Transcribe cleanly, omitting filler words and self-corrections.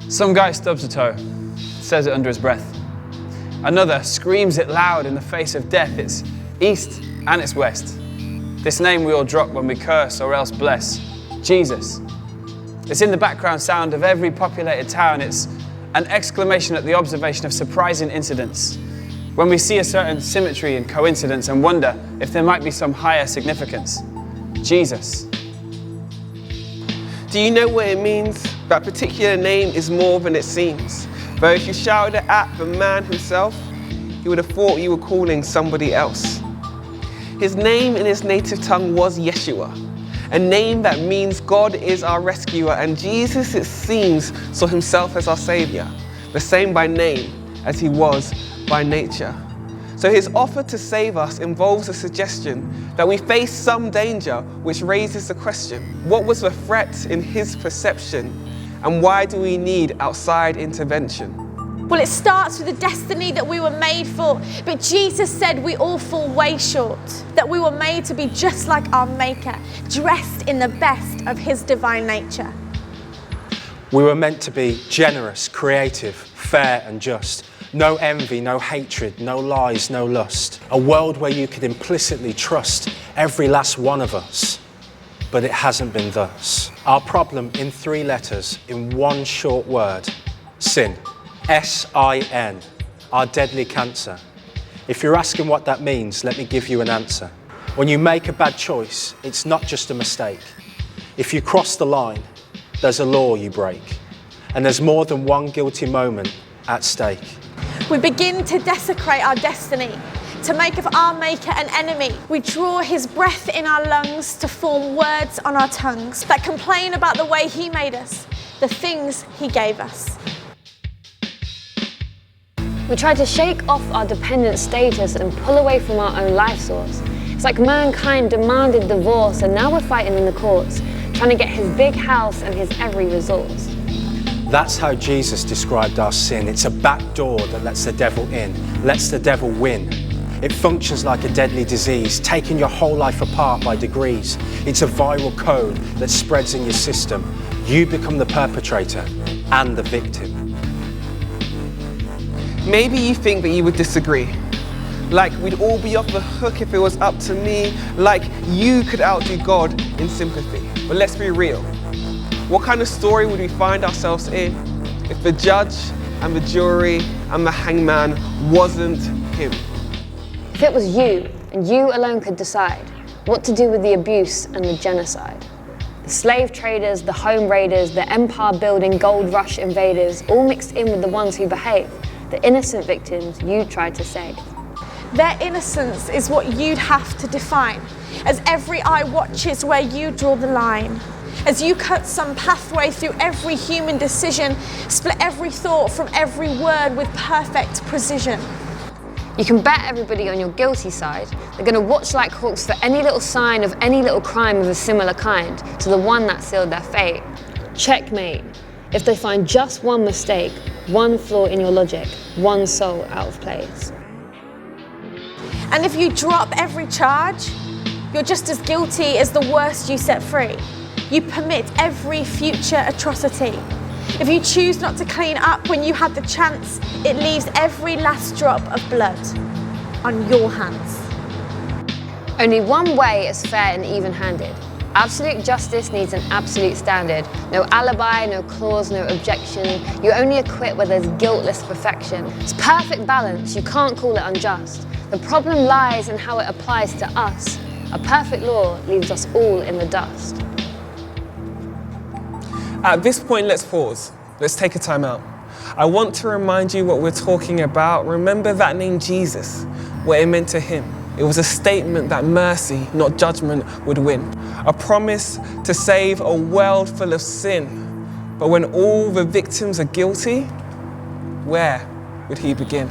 Some guy stubs a toe, says it under his breath. Another screams it loud in the face of death. It's east and it's west. This name we all drop when we curse or else bless, Jesus. It's in the background sound of every populated town. It's an exclamation at the observation of surprising incidents. When we see a certain symmetry and coincidence and wonder if there might be some higher significance. Jesus. Do you know what it means? That particular name is more than it seems. But if you shouted it at the man himself, he would have thought you were calling somebody else. His name in his native tongue was Yeshua, a name that means God is our rescuer, and Jesus, it seems, saw himself as our savior, the same by name as he was by nature. So his offer to save us involves a suggestion that we face some danger, which raises the question, what was the threat in his perception, and why do we need outside intervention? Well, it starts with the destiny that we were made for, but Jesus said we all fall way short, that we were made to be just like our Maker, dressed in the best of his divine nature. We were meant to be generous, creative, fair and just. No envy, no hatred, no lies, no lust. A world where you could implicitly trust every last one of us. But it hasn't been thus. Our problem in 3 letters, in one short word, sin. S-I-N, our deadly cancer. If you're asking what that means, let me give you an answer. When you make a bad choice, it's not just a mistake. If you cross the line, there's a law you break. And there's more than one guilty moment at stake. We begin to desecrate our destiny, to make of our Maker an enemy. We draw his breath in our lungs to form words on our tongues that complain about the way he made us, the things he gave us. We try to shake off our dependent status and pull away from our own life source. It's like mankind demanded divorce and now we're fighting in the courts, trying to get his big house and his every resource. That's how Jesus described our sin. It's a back door that lets the devil in, lets the devil win. It functions like a deadly disease, taking your whole life apart by degrees. It's a viral code that spreads in your system. You become the perpetrator and the victim. Maybe you think that you would disagree. Like we'd all be off the hook if it was up to me. Like you could outdo God in sympathy. But let's be real. What kind of story would we find ourselves in if the judge and the jury and the hangman wasn't him? If it was you, and you alone could decide what to do with the abuse and the genocide. The slave traders, the home raiders, the empire-building gold rush invaders, all mixed in with the ones who behave, the innocent victims you tried to save. Their innocence is what you'd have to define, as every eye watches where you draw the line. As you cut some pathway through every human decision, split every thought from every word with perfect precision. You can bet everybody on your guilty side. They're going to watch like hawks for any little sign of any little crime of a similar kind to the one that sealed their fate. Checkmate. If they find just one mistake, one flaw in your logic, one soul out of place. And if you drop every charge, you're just as guilty as the worst you set free. You permit every future atrocity. If you choose not to clean up when you had the chance, it leaves every last drop of blood on your hands. Only one way is fair and even-handed. Absolute justice needs an absolute standard. No alibi, no clause, no objection. You only acquit where there's guiltless perfection. It's perfect balance, you can't call it unjust. The problem lies in how it applies to us. A perfect law leaves us all in the dust. At this point, let's pause. Let's take a time out. I want to remind you what we're talking about. Remember that name Jesus, what it meant to him. It was a statement that mercy, not judgment, would win. A promise to save a world full of sin. But when all the victims are guilty, where would he begin?